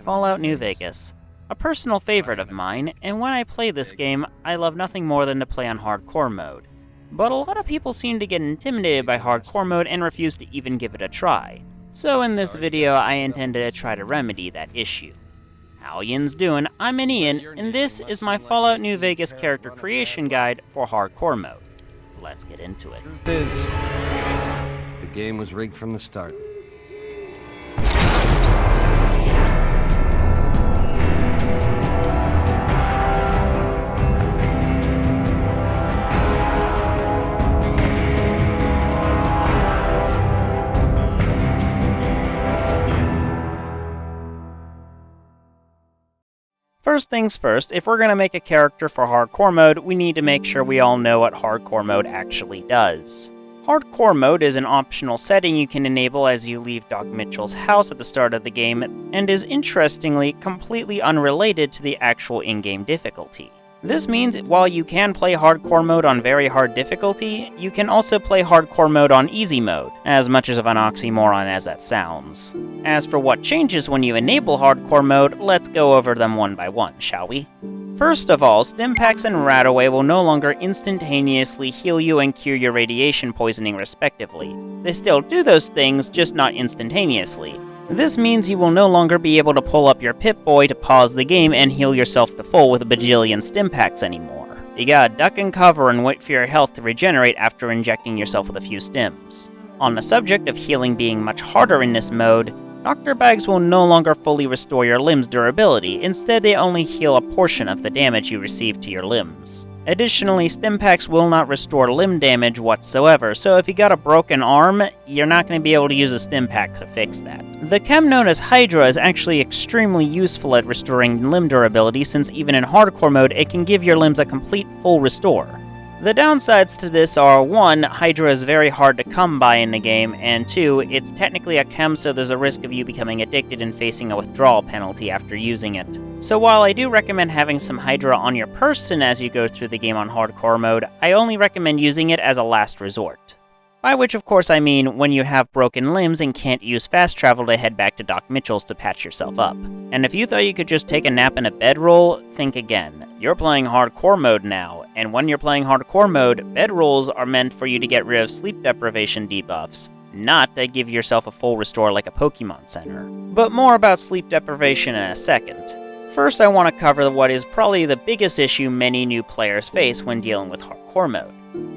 Fallout New Vegas. A personal favorite of mine, and when I play this game, I love nothing more than to play on hardcore mode. But a lot of people seem to get intimidated by hardcore mode and refuse to even give it a try. So in this video, I intended to try to remedy that issue. How yinz doing? I'm Ian, and this is my Fallout New Vegas character creation guide for hardcore mode. Let's get into it. Truth is, the game was rigged from the start. First things first, if we're going to make a character for hardcore mode, we need to make sure we all know what hardcore mode actually does. Hardcore mode is an optional setting you can enable as you leave Doc Mitchell's house at the start of the game, and is interestingly completely unrelated to the actual in-game difficulty. This means while you can play hardcore mode on very hard difficulty, you can also play hardcore mode on easy mode, as much of an oxymoron as that sounds. As for what changes when you enable hardcore mode, let's go over them one by one, shall we? First of all, Stimpaks and Radaway will no longer instantaneously heal you and cure your radiation poisoning respectively. They still do those things, just not instantaneously. This means you will no longer be able to pull up your Pip-Boy to pause the game and heal yourself to full with a bajillion Stimpaks anymore. You gotta duck and cover and wait for your health to regenerate after injecting yourself with a few stims. On the subject of healing being much harder in this mode, Doctor Bags will no longer fully restore your limbs' durability, instead they only heal a portion of the damage you receive to your limbs. Additionally, Stimpaks will not restore limb damage whatsoever, so if you got a broken arm, you're not going to be able to use a Stimpak to fix that. The chem known as Hydra is actually extremely useful at restoring limb durability, since even in hardcore mode, it can give your limbs a complete full restore. The downsides to this are 1. Hydra is very hard to come by in the game, and 2. It's technically a chem, so there's a risk of you becoming addicted and facing a withdrawal penalty after using it. So while I do recommend having some Hydra on your person as you go through the game on hardcore mode, I only recommend using it as a last resort. By which of course I mean when you have broken limbs and can't use fast travel to head back to Doc Mitchell's to patch yourself up. And if you thought you could just take a nap in a bedroll, think again. You're playing hardcore mode now, and when you're playing hardcore mode, bedrolls are meant for you to get rid of sleep deprivation debuffs, not to give yourself a full restore like a Pokemon Center. But more about sleep deprivation in a second. First, I want to cover what is probably the biggest issue many new players face when dealing with hardcore mode.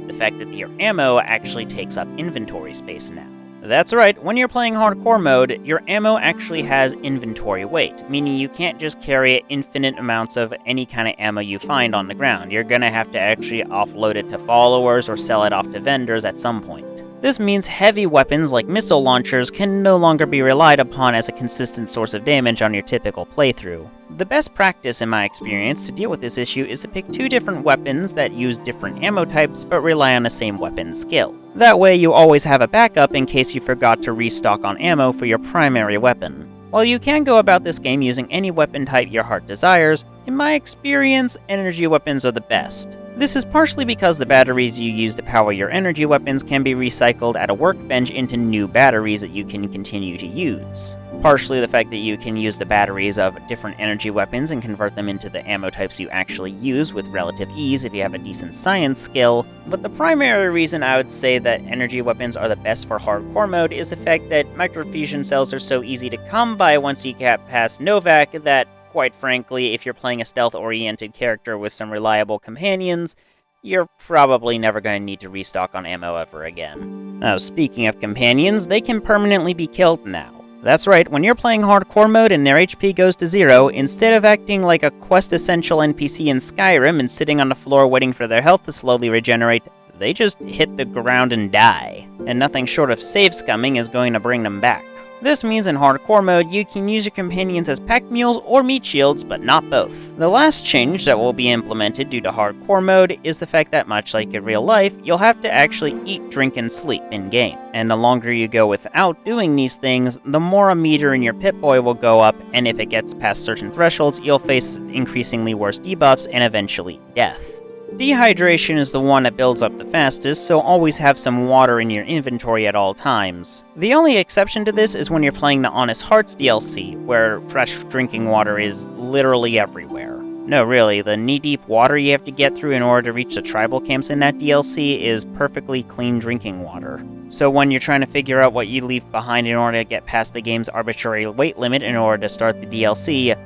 The fact that your ammo actually takes up inventory space now. That's right, when you're playing hardcore mode, your ammo actually has inventory weight, meaning you can't just carry infinite amounts of any kind of ammo you find on the ground. You're gonna have to actually offload it to followers or sell it off to vendors at some point. This means heavy weapons like missile launchers can no longer be relied upon as a consistent source of damage on your typical playthrough. The best practice in my experience to deal with this issue is to pick 2 different weapons that use different ammo types but rely on the same weapon skill. That way you always have a backup in case you forgot to restock on ammo for your primary weapon. While you can go about this game using any weapon type your heart desires, in my experience, energy weapons are the best. This is partially because the batteries you use to power your energy weapons can be recycled at a workbench into new batteries that you can continue to use. Partially the fact that you can use the batteries of different energy weapons and convert them into the ammo types you actually use with relative ease if you have a decent science skill, but the primary reason I would say that energy weapons are the best for hardcore mode is the fact that microfusion cells are so easy to come by once you get past Novak that, quite frankly, if you're playing a stealth-oriented character with some reliable companions, you're probably never going to need to restock on ammo ever again. Now, speaking of companions, they can permanently be killed now. That's right, when you're playing hardcore mode and their HP goes to 0, instead of acting like a quest essential NPC in Skyrim and sitting on the floor waiting for their health to slowly regenerate, they just hit the ground and die. And nothing short of save scumming is going to bring them back. This means in hardcore mode, you can use your companions as pack mules or meat shields, but not both. The last change that will be implemented due to hardcore mode is the fact that much like in real life, you'll have to actually eat, drink, and sleep in-game. And the longer you go without doing these things, the more a meter in your Pip-Boy will go up, and if it gets past certain thresholds, you'll face increasingly worse debuffs and eventually death. Dehydration is the one that builds up the fastest, so always have some water in your inventory at all times. The only exception to this is when you're playing the Honest Hearts DLC, where fresh drinking water is literally everywhere. No, really, the knee-deep water you have to get through in order to reach the tribal camps in that DLC is perfectly clean drinking water. So when you're trying to figure out what you leave behind in order to get past the game's arbitrary weight limit in order to start the DLC,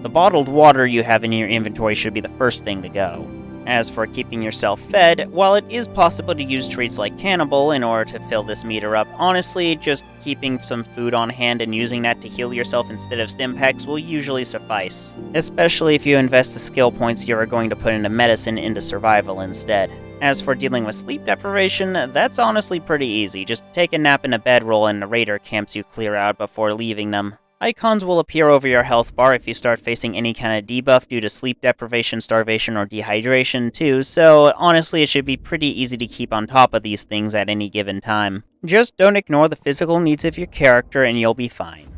the bottled water you have in your inventory should be the first thing to go. As for keeping yourself fed, while it is possible to use traits like Cannibal in order to fill this meter up, honestly, just keeping some food on hand and using that to heal yourself instead of stim packs will usually suffice, especially if you invest the skill points you are going to put into medicine into survival instead. As for dealing with sleep deprivation, that's honestly pretty easy. Just take a nap in a bedroll and the raider camps you clear out before leaving them. Icons will appear over your health bar if you start facing any kind of debuff due to sleep deprivation, starvation, or dehydration too, so honestly it should be pretty easy to keep on top of these things at any given time. Just don't ignore the physical needs of your character and you'll be fine.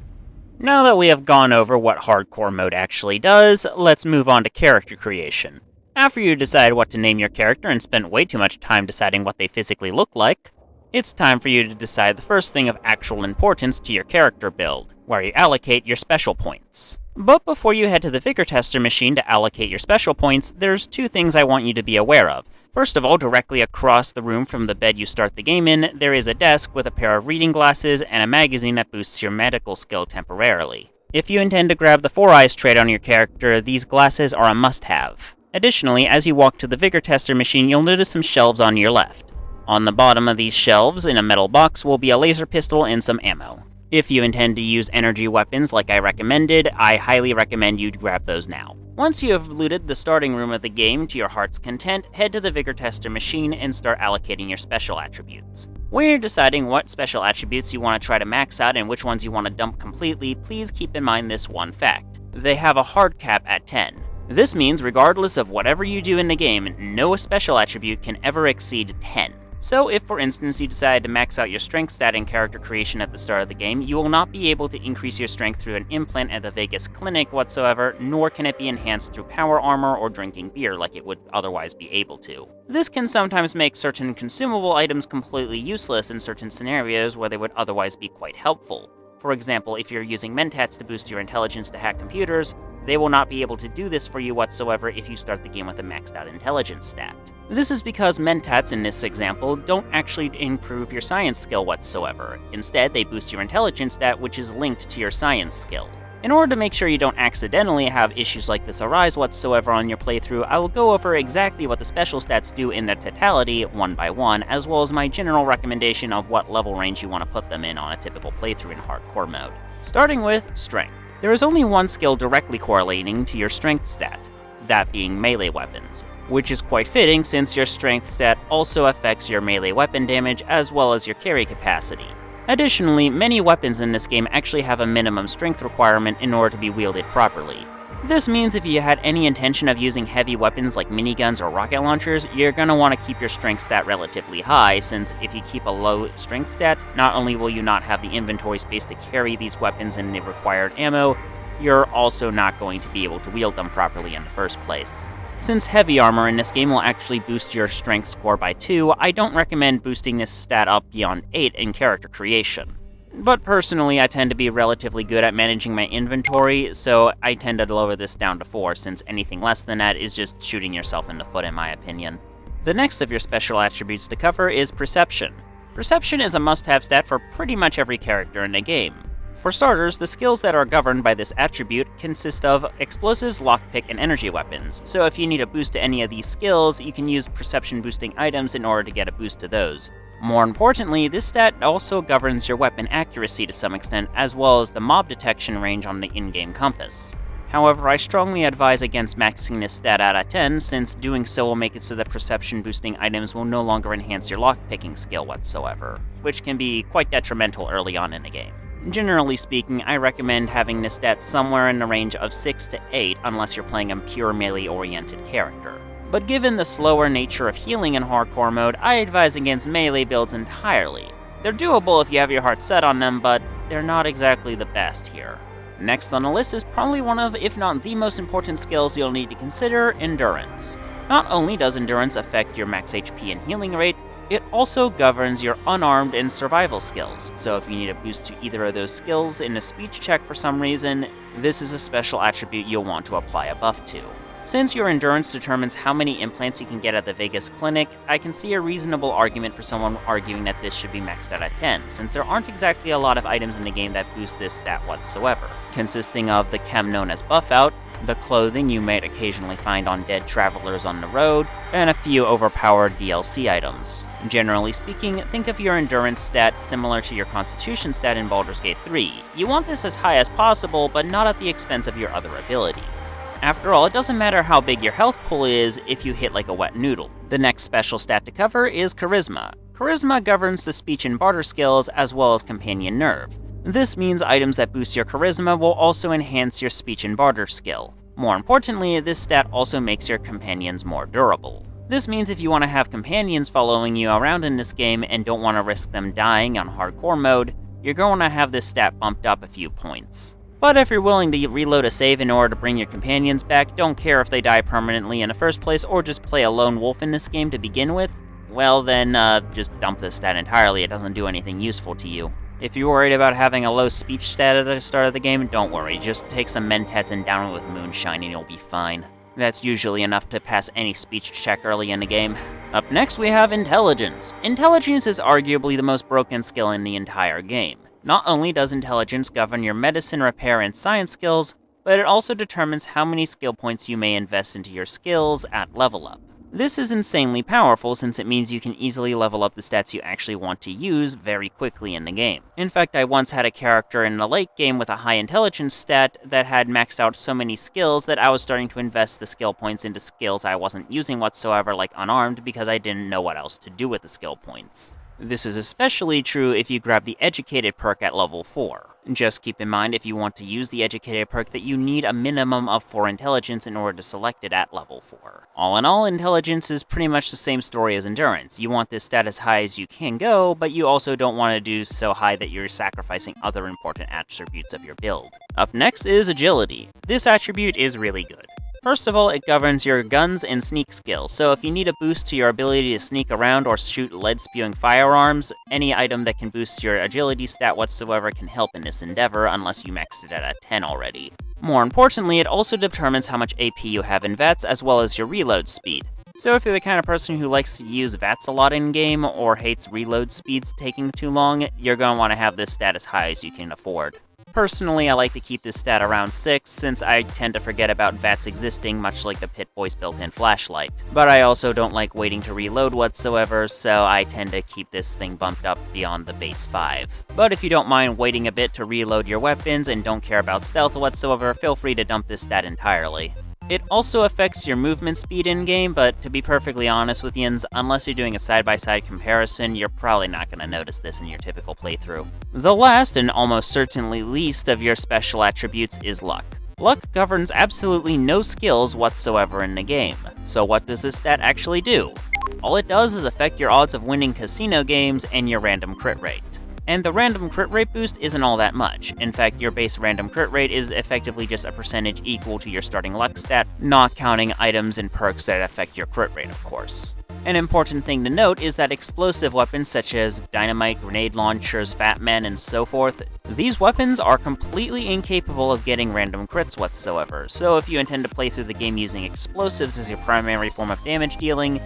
Now that we have gone over what hardcore mode actually does, let's move on to character creation. After you decide what to name your character and spent way too much time deciding what they physically look like, it's time for you to decide the first thing of actual importance to your character build, where you allocate your special points. But before you head to the Vigor Tester machine to allocate your special points, there's two things I want you to be aware of. First of all, directly across the room from the bed you start the game in, there is a desk with a pair of reading glasses and a magazine that boosts your medical skill temporarily. If you intend to grab the 4 Eyes trait on your character, these glasses are a must-have. Additionally, as you walk to the Vigor Tester machine, you'll notice some shelves on your left. On the bottom of these shelves, in a metal box, will be a laser pistol and some ammo. If you intend to use energy weapons like I recommended, I highly recommend you grab those now. Once you have looted the starting room of the game to your heart's content, head to the Vigor Tester machine and start allocating your special attributes. When you're deciding what special attributes you want to try to max out and which ones you want to dump completely, please keep in mind this one fact. They have a hard cap at 10. This means regardless of whatever you do in the game, no special attribute can ever exceed 10. So if, for instance, you decide to max out your strength stat in character creation at the start of the game, you will not be able to increase your strength through an implant at the Vegas clinic whatsoever, nor can it be enhanced through power armor or drinking beer like it would otherwise be able to. This can sometimes make certain consumable items completely useless in certain scenarios where they would otherwise be quite helpful. For example, if you're using mentats to boost your intelligence to hack computers, they will not be able to do this for you whatsoever if you start the game with a maxed out intelligence stat. This is because mentats in this example don't actually improve your science skill whatsoever. Instead, they boost your intelligence stat, which is linked to your science skill. In order to make sure you don't accidentally have issues like this arise whatsoever on your playthrough, I will go over exactly what the special stats do in their totality, one by one, as well as my general recommendation of what level range you want to put them in on a typical playthrough in hardcore mode. Starting with Strength. There is only one skill directly correlating to your strength stat, that being melee weapons, which is quite fitting since your strength stat also affects your melee weapon damage as well as your carry capacity. Additionally, many weapons in this game actually have a minimum strength requirement in order to be wielded properly. This means if you had any intention of using heavy weapons like miniguns or rocket launchers, you're going to want to keep your strength stat relatively high, since if you keep a low strength stat, not only will you not have the inventory space to carry these weapons and the required ammo, you're also not going to be able to wield them properly in the first place. Since heavy armor in this game will actually boost your strength score by 2, I don't recommend boosting this stat up beyond 8 in character creation. But personally, I tend to be relatively good at managing my inventory, so I tend to lower this down to 4, since anything less than that is just shooting yourself in the foot in my opinion. The next of your special attributes to cover is Perception. Perception is a must-have stat for pretty much every character in the game. For starters, the skills that are governed by this attribute consist of explosives, lockpick, and energy weapons, so if you need a boost to any of these skills, you can use perception-boosting items in order to get a boost to those. More importantly, this stat also governs your weapon accuracy to some extent, as well as the mob detection range on the in-game compass. However, I strongly advise against maxing this stat out at 10, since doing so will make it so that perception-boosting items will no longer enhance your lockpicking skill whatsoever, which can be quite detrimental early on in the game. Generally speaking, I recommend having this stat somewhere in the range of 6 to 8 unless you're playing a pure melee-oriented character. But given the slower nature of healing in hardcore mode, I advise against melee builds entirely. They're doable if you have your heart set on them, but they're not exactly the best here. Next on the list is probably one of, if not the most important skills you'll need to consider, Endurance. Not only does endurance affect your max HP and healing rate, it also governs your unarmed and survival skills, so if you need a boost to either of those skills in a speech check for some reason, this is a special attribute you'll want to apply a buff to. Since your endurance determines how many implants you can get at the Vegas clinic, I can see a reasonable argument for someone arguing that this should be maxed out at 10, since there aren't exactly a lot of items in the game that boost this stat whatsoever, consisting of the chem known as buff out, the clothing you might occasionally find on dead travelers on the road, and a few overpowered DLC items. Generally speaking, think of your endurance stat similar to your constitution stat in Baldur's Gate 3. You want this as high as possible, but not at the expense of your other abilities. After all, it doesn't matter how big your health pool is if you hit like a wet noodle. The next special stat to cover is Charisma. Charisma governs the speech and barter skills as well as companion nerve. This means items that boost your charisma will also enhance your speech and barter skill. More importantly, this stat also makes your companions more durable. This means if you want to have companions following you around in this game and don't want to risk them dying on hardcore mode, you're going to have this stat bumped up a few points. But if you're willing to reload a save in order to bring your companions back, don't care if they die permanently in the first place or just play a lone wolf in this game to begin with, well then, just dump this stat entirely, it doesn't do anything useful to you. If you're worried about having a low speech stat at the start of the game, don't worry, just take some mentats and down it with moonshine and you'll be fine. That's usually enough to pass any speech check early in the game. Up next we have Intelligence. Intelligence is arguably the most broken skill in the entire game. Not only does Intelligence govern your medicine, repair, and science skills, but it also determines how many skill points you may invest into your skills at level up. This is insanely powerful since it means you can easily level up the stats you actually want to use very quickly in the game. In fact, I once had a character in a late game with a high intelligence stat that had maxed out so many skills that I was starting to invest the skill points into skills I wasn't using whatsoever, like Unarmed, because I didn't know what else to do with the skill points. This is especially true if you grab the Educated perk at level 4. Just keep in mind if you want to use the Educated perk that you need a minimum of 4 intelligence in order to select it at level 4. All in all, intelligence is pretty much the same story as endurance. You want this stat as high as you can go, but you also don't want to do so high that you're sacrificing other important attributes of your build. Up next is agility. This attribute is really good. First of all, it governs your guns and sneak skills, so if you need a boost to your ability to sneak around or shoot lead-spewing firearms, any item that can boost your agility stat whatsoever can help in this endeavor unless you maxed it at a 10 already. More importantly, it also determines how much AP you have in VATS as well as your reload speed. So if you're the kind of person who likes to use VATS a lot in-game or hates reload speeds taking too long, you're going to want to have this stat as high as you can afford. Personally, I like to keep this stat around 6, since I tend to forget about VATS existing, much like the Pit-Boy's built-in flashlight. But I also don't like waiting to reload whatsoever, so I tend to keep this thing bumped up beyond the base 5. But if you don't mind waiting a bit to reload your weapons and don't care about stealth whatsoever, feel free to dump this stat entirely. It also affects your movement speed in-game, but to be perfectly honest with yinz, unless you're doing a side-by-side comparison, you're probably not going to notice this in your typical playthrough. The last, and almost certainly least, of your special attributes is luck. Luck governs absolutely no skills whatsoever in the game. So what does this stat actually do? All it does is affect your odds of winning casino games and your random crit rate. And the random crit rate boost isn't all that much. In fact, your base random crit rate is effectively just a percentage equal to your starting luck stat, not counting items and perks that affect your crit rate, of course. An important thing to note is that explosive weapons such as dynamite, grenade launchers, fat men, and so forth, these weapons are completely incapable of getting random crits whatsoever, so if you intend to play through the game using explosives as your primary form of damage dealing,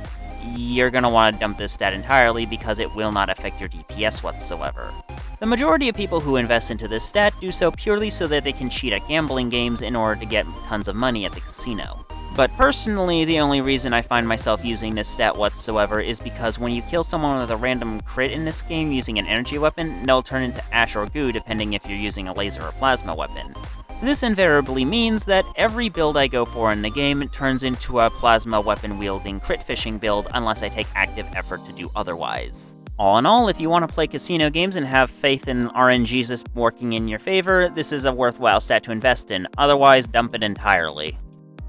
you're going to want to dump this stat entirely because it will not affect your DPS whatsoever. The majority of people who invest into this stat do so purely so that they can cheat at gambling games in order to get tons of money at the casino. But personally, the only reason I find myself using this stat whatsoever is because when you kill someone with a random crit in this game using an energy weapon, they'll turn into ash or goo depending if you're using a laser or plasma weapon. This invariably means that every build I go for in the game turns into a plasma weapon-wielding crit fishing build unless I take active effort to do otherwise. All in all, if you want to play casino games and have faith in RNGs working in your favor, this is a worthwhile stat to invest in, otherwise dump it entirely.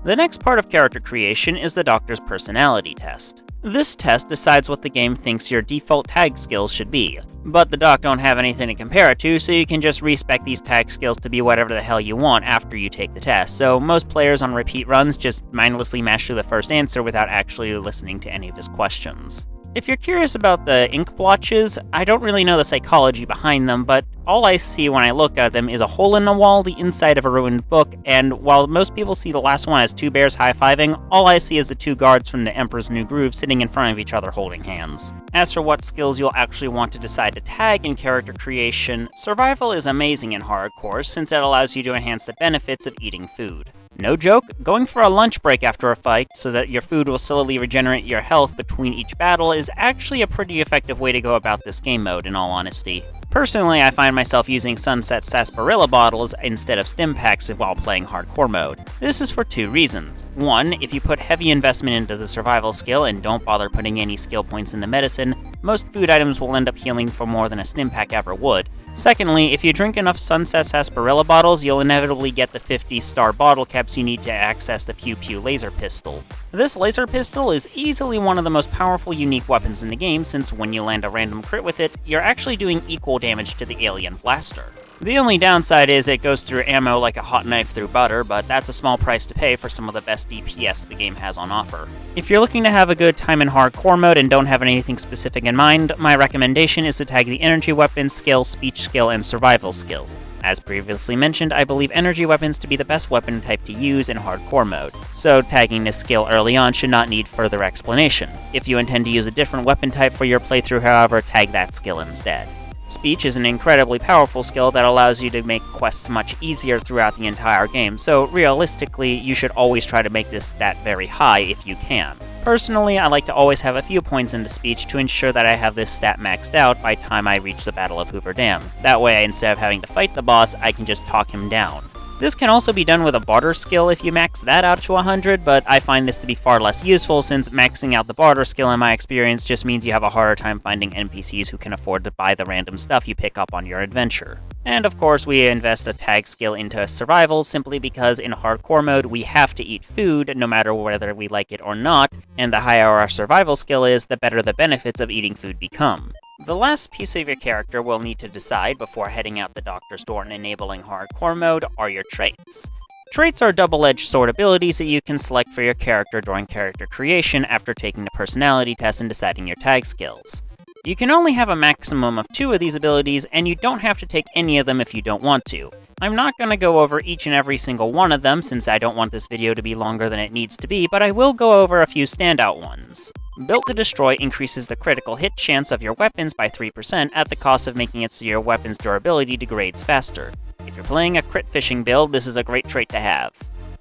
The next part of character creation is the Doctor's personality test. This test decides what the game thinks your default tag skills should be, but the doc don't have anything to compare it to, so you can just respec these tag skills to be whatever the hell you want after you take the test, so most players on repeat runs just mindlessly mash through the first answer without actually listening to any of his questions. If you're curious about the ink blotches, I don't really know the psychology behind them, but all I see when I look at them is a hole in the wall, the inside of a ruined book, and while most people see the last one as two bears high-fiving, all I see is the two guards from the Emperor's New Groove sitting in front of each other holding hands. As for what skills you'll actually want to decide to tag in character creation, survival is amazing in hardcore since it allows you to enhance the benefits of eating food. No joke, going for a lunch break after a fight so that your food will slowly regenerate your health between each battle is actually a pretty effective way to go about this game mode, in all honesty. Personally, I find myself using Sunset Sarsaparilla bottles instead of stim packs while playing hardcore mode. This is for two reasons. One, if you put heavy investment into the survival skill and don't bother putting any skill points into medicine, most food items will end up healing for more than a stim pack ever would. Secondly, if you drink enough Sunset Sarsaparilla bottles, you'll inevitably get the 50-star bottle caps you need to access the Pew Pew laser pistol. This laser pistol is easily one of the most powerful unique weapons in the game, since when you land a random crit with it, you're actually doing equal damage to the alien blaster. The only downside is it goes through ammo like a hot knife through butter, but that's a small price to pay for some of the best DPS the game has on offer. If you're looking to have a good time in hardcore mode and don't have anything specific in mind, my recommendation is to tag the energy weapons skill, speech skill, and survival skill. As previously mentioned, I believe energy weapons to be the best weapon type to use in hardcore mode, so tagging this skill early on should not need further explanation. If you intend to use a different weapon type for your playthrough, however, tag that skill instead. Speech is an incredibly powerful skill that allows you to make quests much easier throughout the entire game, so realistically, you should always try to make this stat very high if you can. Personally, I like to always have a few points into speech to ensure that I have this stat maxed out by the time I reach the Battle of Hoover Dam. That way, instead of having to fight the boss, I can just talk him down. This can also be done with a barter skill if you max that out to 100, but I find this to be far less useful since maxing out the barter skill in my experience just means you have a harder time finding NPCs who can afford to buy the random stuff you pick up on your adventure. And of course, we invest a tag skill into survival simply because in hardcore mode we have to eat food no matter whether we like it or not, and the higher our survival skill is, the better the benefits of eating food become. The last piece of your character we'll need to decide before heading out the doctor's door and enabling hardcore mode are your traits. Traits are double-edged sword abilities that you can select for your character during character creation after taking the personality test and deciding your tag skills. You can only have a maximum of 2 of these abilities, and you don't have to take any of them if you don't want to. I'm not going to go over each and every single one of them since I don't want this video to be longer than it needs to be, but I will go over a few standout ones. Built to Destroy increases the critical hit chance of your weapons by 3% at the cost of making it so your weapon's durability degrades faster. If you're playing a crit fishing build, this is a great trait to have.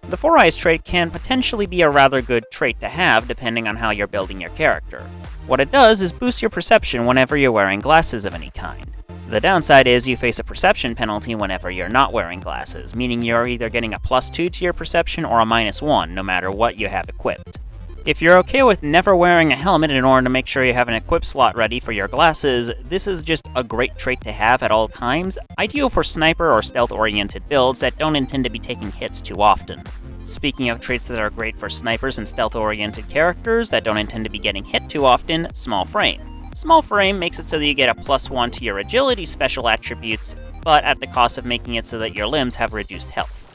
The Four Eyes trait can potentially be a rather good trait to have depending on how you're building your character. What it does is boost your perception whenever you're wearing glasses of any kind. The downside is you face a perception penalty whenever you're not wearing glasses, meaning you're either getting a +2 to your perception or a -1 no matter what you have equipped. If you're okay with never wearing a helmet in order to make sure you have an equip slot ready for your glasses, this is just a great trait to have at all times, ideal for sniper or stealth-oriented builds that don't intend to be taking hits too often. Speaking of traits that are great for snipers and stealth-oriented characters that don't intend to be getting hit too often, Small Frame. Small Frame makes it so that you get a +1 to your agility special attributes, but at the cost of making it so that your limbs have reduced health.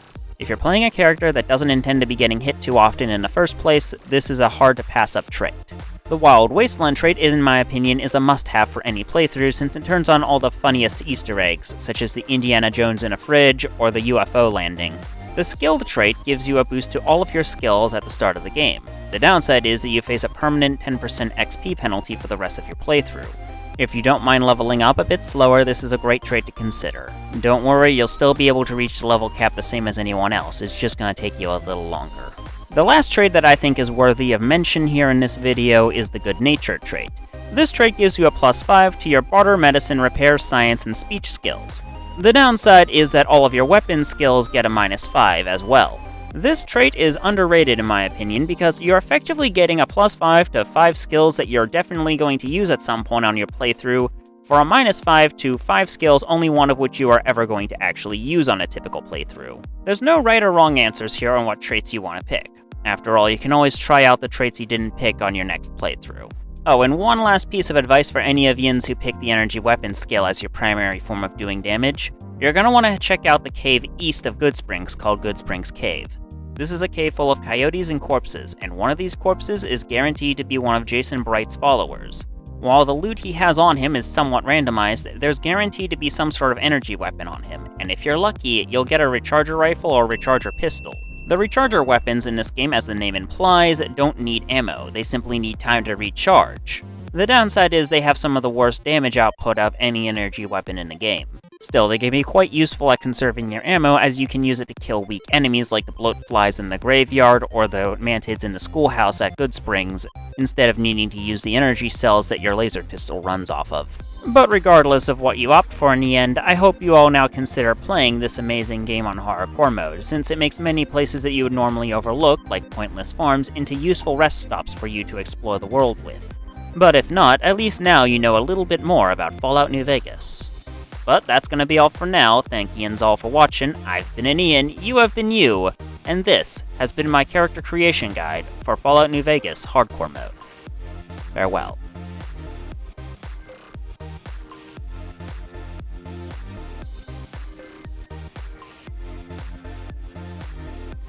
If you're playing a character that doesn't intend to be getting hit too often in the first place, this is a hard-to-pass-up trait. The Wild Wasteland trait, in my opinion, is a must-have for any playthrough since it turns on all the funniest Easter eggs, such as the Indiana Jones in a fridge or the UFO landing. The Skilled trait gives you a boost to all of your skills at the start of the game. The downside is that you face a permanent 10% XP penalty for the rest of your playthrough. If you don't mind leveling up a bit slower, this is a great trait to consider. Don't worry, you'll still be able to reach the level cap the same as anyone else, it's just going to take you a little longer. The last trait that I think is worthy of mention here in this video is the Good Nature trait. This trait gives you a +5 to your barter, medicine, repair, science, and speech skills. The downside is that all of your weapon skills get a -5 as well. This trait is underrated in my opinion because you're effectively getting a +5 to 5 skills that you're definitely going to use at some point on your playthrough for a -5 to 5 skills, only one of which you are ever going to actually use on a typical playthrough. There's no right or wrong answers here on what traits you want to pick. After all, you can always try out the traits you didn't pick on your next playthrough. Oh, and one last piece of advice for any of yinz who pick the energy weapon skill as your primary form of doing damage. You're going to want to check out the cave east of Goodsprings called Goodsprings Cave. This is a cave full of coyotes and corpses, and one of these corpses is guaranteed to be one of Jason Bright's followers. While the loot he has on him is somewhat randomized, there's guaranteed to be some sort of energy weapon on him, and if you're lucky, you'll get a recharger rifle or recharger pistol. The recharger weapons in this game, as the name implies, don't need ammo, they simply need time to recharge. The downside is they have some of the worst damage output of any energy weapon in the game. Still, they can be quite useful at conserving your ammo, as you can use it to kill weak enemies like the bloatflies in the graveyard or the mantids in the schoolhouse at Goodsprings, instead of needing to use the energy cells that your laser pistol runs off of. But regardless of what you opt for in the end, I hope you all now consider playing this amazing game on hardcore mode, since it makes many places that you would normally overlook, like pointless farms, into useful rest stops for you to explore the world with. But if not, at least now you know a little bit more about Fallout New Vegas. But that's gonna be all for now. Thank yinz all for watching. I've been Ian, you have been you, and this has been my character creation guide for Fallout New Vegas hardcore mode. Farewell.